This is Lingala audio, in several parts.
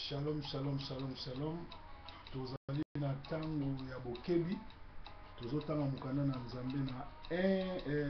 Shalom, shalom, shalom, shalom. Tozali na tango ya bokebi. Tozotanga mukanda na Nzambe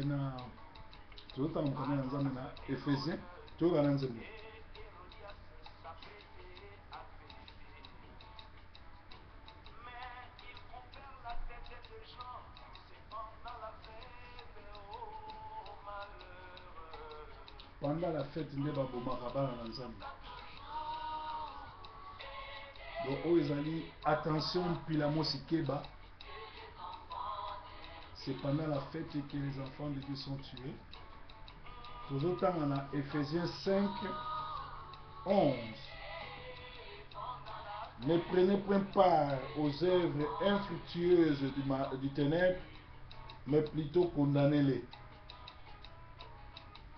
na tozotanga mukanda na Nzambe na Ephésiens. Toyoka na Nzambe. Pendant la fête nde babomaka bana na Nzambe. Donc Oezali, attention Pilamo Sikeba. C'est pendant la fête que les enfants de Dieu sont tués. Tout autant on a Ephésiens 5, 11. Ne prenez point part aux œuvres infructueuses du ténèbre, mais plutôt condamnez-les.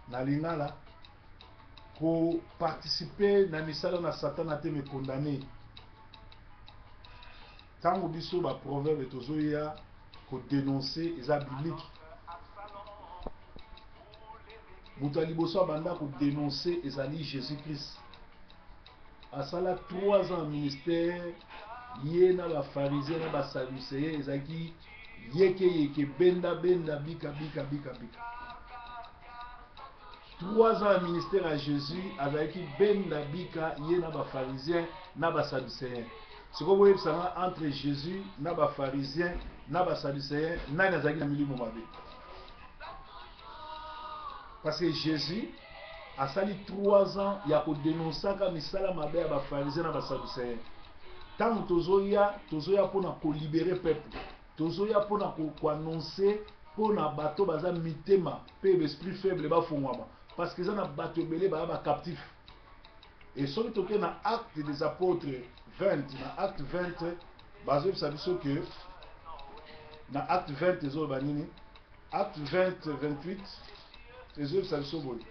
Nalingala, pour participer dans misala na Satan a été me condamné. Tant que biso ba proverbe tozoya pour dénoncer les bibliques. Moutali boso banda pour dénoncer les alliés Jésus-Christ. À cela 3 ans ministère, yena ba pharisiens na ba sadducéens ezaki yeke benda bika. 3 ans ministère à Jésus avec benda bika yena ba pharisiens na ba sadducéens. Ce que vous voyez entre Jésus, les pharisiens, les sadducéens, nani azaki na milimo mabe. Parce que Jésus a sali 3 ans, il a dénoncé que misala mabe ya ba pharisiens na ba sadducéens. Tant tozoya pour na libérer peuple. Tozoya pour na ko annoncer pour na bato baza mitema, pe esprit faible ba fongwama. Parce que ça na bato belé ba captif. Et sur le dans Acte des Apôtres 20, dans Acte 20, basé sur que dans Acte 20, Acte 20, 28, les œuvres ça sont bonnes.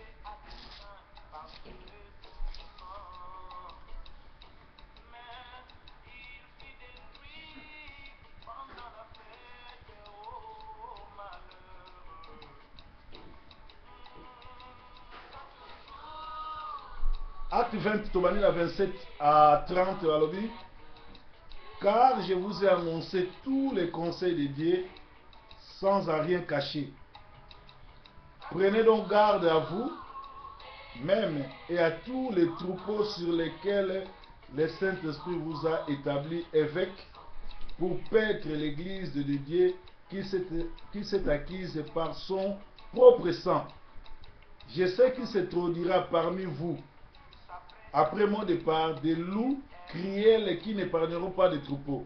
Acte 20, Tobani la 27 à 30, à l'objet. Car je vous ai annoncé tous les conseils de Dieu sans à rien cacher. Prenez donc garde à vous, même et à tous les troupeaux sur lesquels le Saint-Esprit vous a établi évêque pour paître l'église de Dieu qui s'est acquise par son propre sang. Je sais qu'il se produira parmi vous, après mon départ, des loups criels qui n'épargneront pas des troupeaux,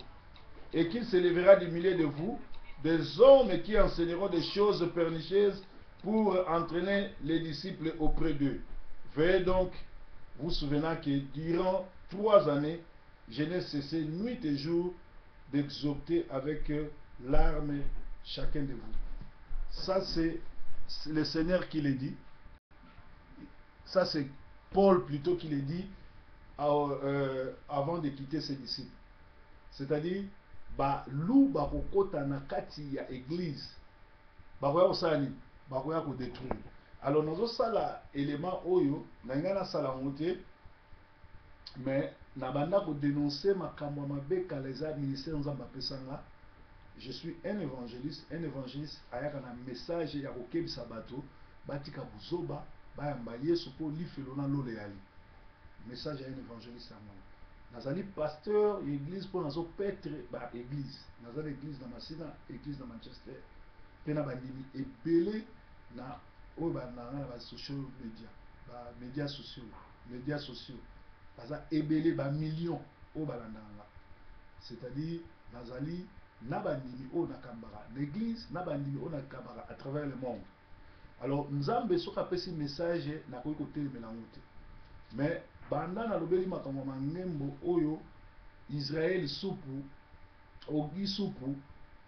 et qu'il s'élèvera du milieu de vous des hommes qui enseigneront des choses pernicieuses pour entraîner les disciples auprès d'eux. Veuillez donc vous souvenir que durant 3 années, je n'ai cessé nuit et jour d'exhorter avec larmes chacun de vous. Ça, c'est le Seigneur qui le dit. Ça, c'est Paul plutôt qui le dit avant de quitter ses disciples. C'est-à-dire, loup bakokota na kati ya église, bakoya kosala bakoya ko détruire. Alors nazo sala élément oyo na ngana sala ngote, mais na banda ko dénoncer makambo mabe kaleza ministère nzamba pesanga. Je suis un évangéliste ayaka na message ya kokebisa bato batika buzoba bayamba Yesu po lifelo na lole yali. Message à un évangéliste à moi. Nazali pasteur église pour nazo petre ba église. Nazali église na Masina, église na Manchester. Pena bandimi ebele na o ba na ba social media, ba médias sociaux. Baza ebele ba millions o ba landanga. C'est-à-dire nazali na bandimi o na kambara l'église na bandimi o na kambara à travers le monde. Alors Nzambe soka pesi message na ko côté melangote. Mais banda na lobeli makambo mangembo oyo Israël Soupu, Ogi Soupu,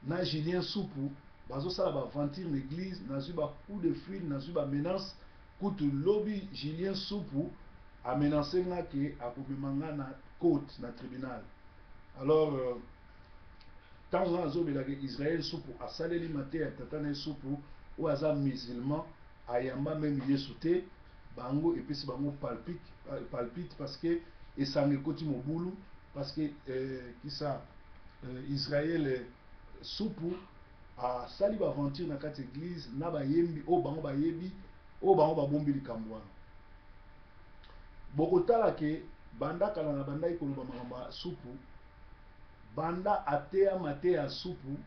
na Julien Soupu, bazo sala ba aventure l'église, na zuba coup de fil, na zuba menace, kutu lobby Julien Soupu a menacé nga ke akomemanga na côte na tribunal. Alors tant on a zobela ke Israël Soupu a saleli maté ya tatane Soupu ou aza musulman ayamba même Yesu te. Bango et puis bango palpite parce que esange koti mobulu parce que kisa Israël supu asali ba aventure na kati église na bayembi o bango bayebi o bango babombi likambo wana bokotala ke banda kala na banda ikoloba makambo ya supu banda ateya mate ya supu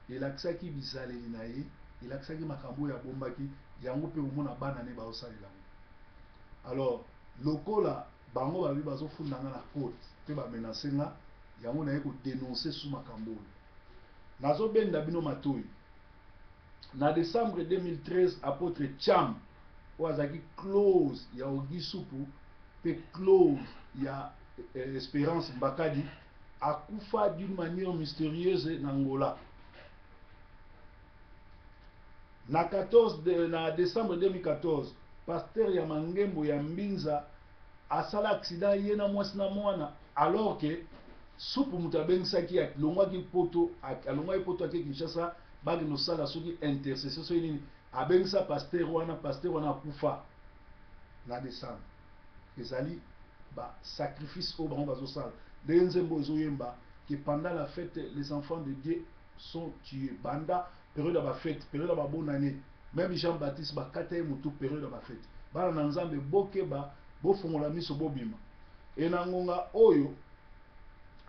elakisaki bizaleli na ye elakisaki makambo ya bombaki yango mpe omona bana ne baosalela yango alors lokola bango babi bazofunda nga na cote mpe bamenase nga yango naye kodenonse su makambo oyo nazobenda bino matoyi na décembre 2013 apôtre Cham oyo azalaki close ya Ogi Supu mpe close ya Espérance Mbakadi akufa d'une manière mystérieuse na Angola na décembre 2014 pasteur ya Mangembo ya Mbinza asala accident ye na mwasi na mwana alors que Supu mutu abengisaki alongwaki poto ake Kinshasa baki nosala soki intercession soki nini abengisa pasteur wana akufa na décembre ezali ba sacrifice oyo bango bazosala ndenge nzembo ezoyemba que pendant la fête les enfants de Dieu sont tués banda période ya bafete période ya babonne année même Jean-Baptiste bakata ye mutu période ya bafete bana na nzambe bokeba bofongola miso bobima e na ngonga oyo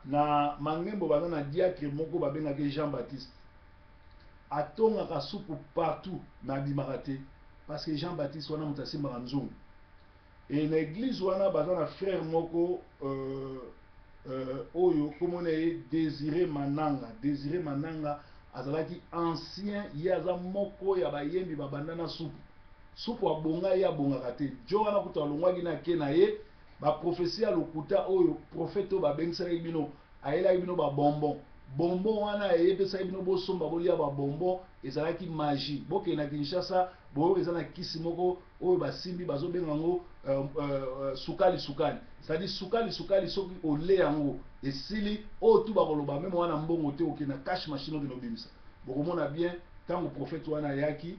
na Mangembo baza na diacre moko babengaki Jean-Baptiste atongaka supu partout na bimaka te parce que Jean-Baptiste wana moto asimbaka nzungu et na église wana baza na frère moko oyo komona ye Désiré Mananga azalaki ancien ye aza moko ya bayembi babanda na supu abonga ye abongaka te jo wana kuta alongwaki na ke na ye baprophétie ya lokuta oyo prophète oyo babengisaki bino ayelaki bino babonbon bonbon wana eyebesaki bino bosomba bolia babonbon ezalaki magie bokende na Kinshasa boyo eza na kisi moko oyo basimbi bazobenga yango sukali c'est-à-dire sukali soki ole yango esili oyo tu bakoloba meme wana mbongo te okende na cash machine okende obimisa bokomona bien ntango prophète wana ayaki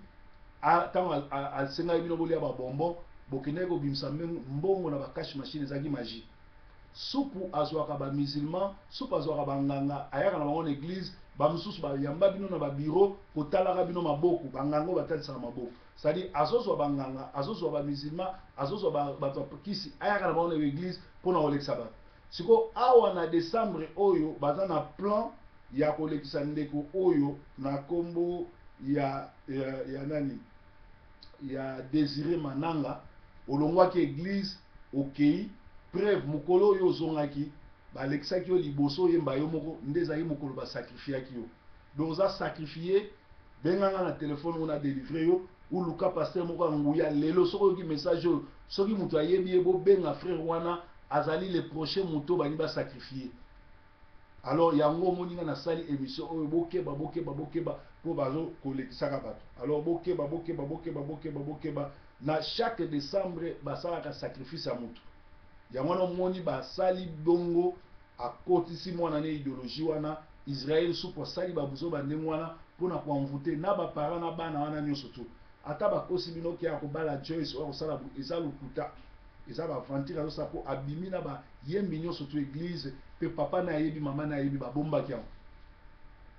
ntango asengaki bino bolia babonbon bokendaki kobimisa mbongo na bakash machine ezalaki magie supu azwaka ba musulman supu azwaka banganga ayaka na bango na église bamosusu bayamba bino na babiro kotalaka bino maboko banganga oyo batalisaka maboko c'est-à-dire azozwa banganga azozwa bamusulman azozwa bato kisi ayaka na bango na église mpona kolekisa bato siko awa na décembre oyo baza na plan ya kolekisa ndeko oyo na kombo ya nani ya Désiré Mananga olongwaki église okei preuve mokolo oyo ozongaki balekisaki yo liboso oyemba yo moko nde ezalaki mokolo basacrifiaki yo donc oza sacrifie benganga na telefone oyo na délivre yo uluka pasteur moko ya nguya lelo soki oyoki message oyo soki moto ayebi ye bobenga frère wana azali le prochain moto bani basacrifie alors yango omoninga nasali émission oyo bokeba po bazo kolekisaka bato alors bokeba na chaque décembre basalaka sacrifice ya moto yango wana omoni basali bongo akotisi mwana ne idéologie wana Israël supu asali babuzo bandenge wana mpona koanvute na bapara na bana wana nyonso to ata bakosi bino ke ya kobala Joyce oyo kosala eza lokuta eza baventure azosala mpo abimi na bayembi nyonso to église mpe papa na ayebi mama na ayebi babombaki yango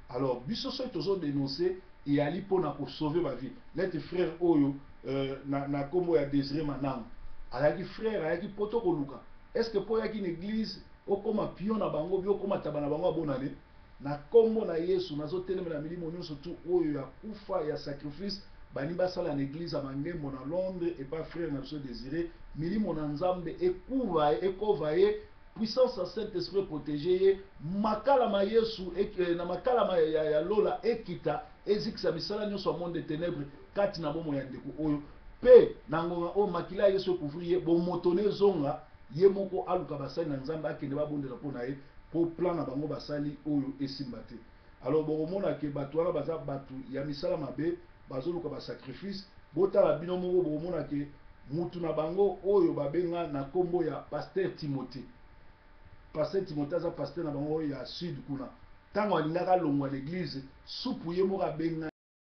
alors biso soki tozodénonce eyali mpona kosauve bavie nete frère oyo na kombo ya Désiré Mananga ayaki frère ayaki poto koluka est-ce que po yaki na église okoma pion na bango bi okoma taba na bango abonane na kombo na Yesu nazotelemela milimo nyonso tu oyo ya kufa ya sacrifice bani basala na église ya Mangembo na Londres et pas frère na biso Désiré milimo na nzambe ekova ye puissance ya Saint-Esprit protégé ye makala ma Yesu na makala ma ya lola ekita ezikisa misala nyonso ya monde de ténèbres kati na bomo ya ndeko oyo pe na ngonga oyo makila ya Yesu ekouvrir ye bomotone zonga ye moko aluka basali na nzambe akende babondela mpo na ye po plan na bango basali oyo esimba te alors bokomona ke bato wana baza bato ya misala mabe bazoluka basacrifice botala bino moko bokomona ke mutu na bango oyo babenga na kombo ya pasteur Timothée aza pasteur na bango ya sud kuna ntango alingaka alongwa na église supu ye moko abenga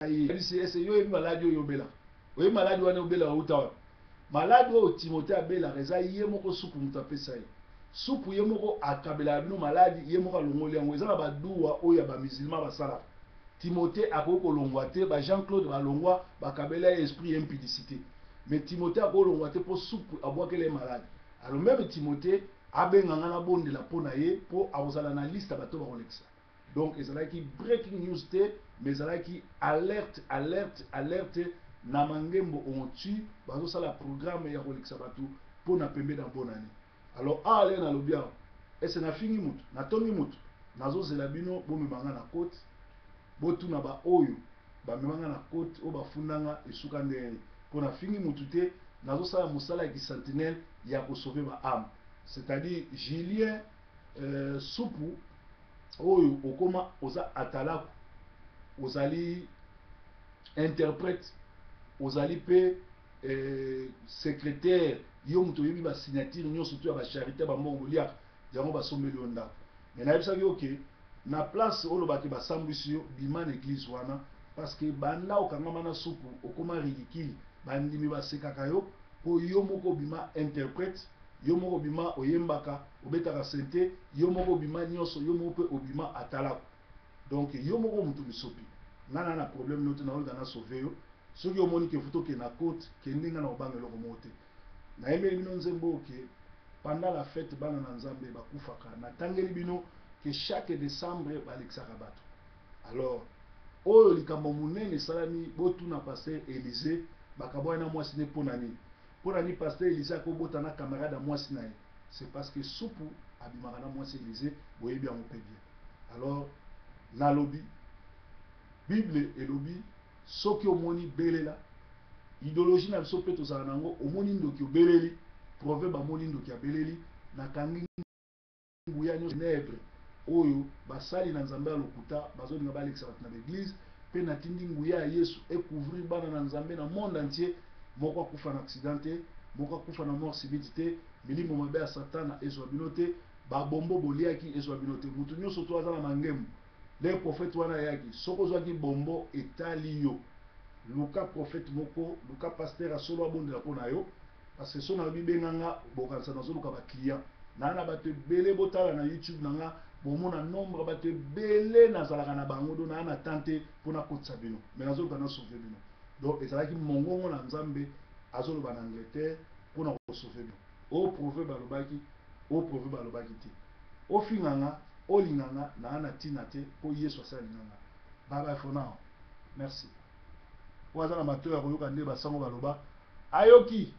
ye ese yo yebi maladi oyo obelaka oyebi maladi wana obelaka uta wana maladi oyo Timothée abelaka eza ye moko supu moto apesa ye supu ye moko akabela bino maladi ye moko alongoli yango eza na baduwa oyo ya bamisilma basalaka. Timothée akoki kolongwa te, ba Jean-Claude balongwa bakabela esprit impudicité, mais Timothée akoki kolongwa te mpo supu abwakela ye maladi. Alors même Timothée abenganga na bondela mpo na ye mpo akozala na liste ya bato bakolekisa. Donc ezalaki breaking news te, mais ezalaki alerte na mangembo ontu bazosala programme ya kolekisa bato mpo na pembe na bonne année. Alors ale na lobi awa ese nafingi mutu natongi mutu nazozela bino bomemanga na kote botuna ba oyo bamemanga na kote oyo bafundanga esuka ndenge mpo nafingi mutu te, nazosala mosala ya kisentinelle ya kosauve ba ame. C'est-à-dire Julien supu oyo okoma oza atalaku, ozali interprète, ozali pe secrétaire, yo muto yebi ba signature nyonso to ya ba charité ba mbongo liaka yango basombeli yo ndako. Mais nayebisaki oke na place oyo baki basambwisi yo bima na église wana, parce que banda okangama na supu okoma ridicule, bandimi basekaka yo po yo moko bima interprète, yo moko bima oyembaka obetaka sente, yo moko bima nyonso, yo moko pe obima atalaku. Donc yo moko mutu misopi ngana na problème note na olga na sauver yo soki omoni ke futo ke na côte ke ndinga na obanga eloko mote na yemeli bino nzembo ke pendant la fête bana na nzambe bakufaka na tangeli bino que chaque décembre balekisaka bato. Alors oyo likambo munene salami botuna pasteur Élysée bakabwa na mwasi ne pona ni pasteur Élysée akobota na camarade mwasi na ye, c'est parce que supu abimaka na mwasi Élysée boyebi yango pe bien. Alors na lobi Bible elobi soki omoni belela idéologie na biso pe tozala nango omoni ndoki obeleli proverbe amoni ndoki ya beleli na kangi nguya nyonso nègre oyo basali na nzambe ya lokuta bazolinga balekisa bato na l'église pe natindi nguya ya Yesu ekouvrir bana na nzambe na monde entier, moko akufa na accident te, moko akufa na mort subite te, milimo mabe ya satana ezwa bino te, babombo boliaki ezwa bino te, mutu nyonso to aza na mangemu le prophète wana yaki soko zwaki bombo etali yo. Luka prophète moko, Luka pasteur asolo abondela pona yo, parce que so na bibenganga bokanisa nazo luka ba client. Na bato belé botala na YouTube nanga bomona nombre bato belé nazalaka na bango do na tante pona kotsa bino. Mais nazo luka na sauver bino. Donc ezalaki mongongo na Nzambe azolo ba na Angleterre pona ko sauver bino. O proverbe alobaki te. O finganga olinganga na ana tina te po Yesu asali nanga. Bye bye for now. Merci. Waza na mato ya koyoka nde basango baloba ayoki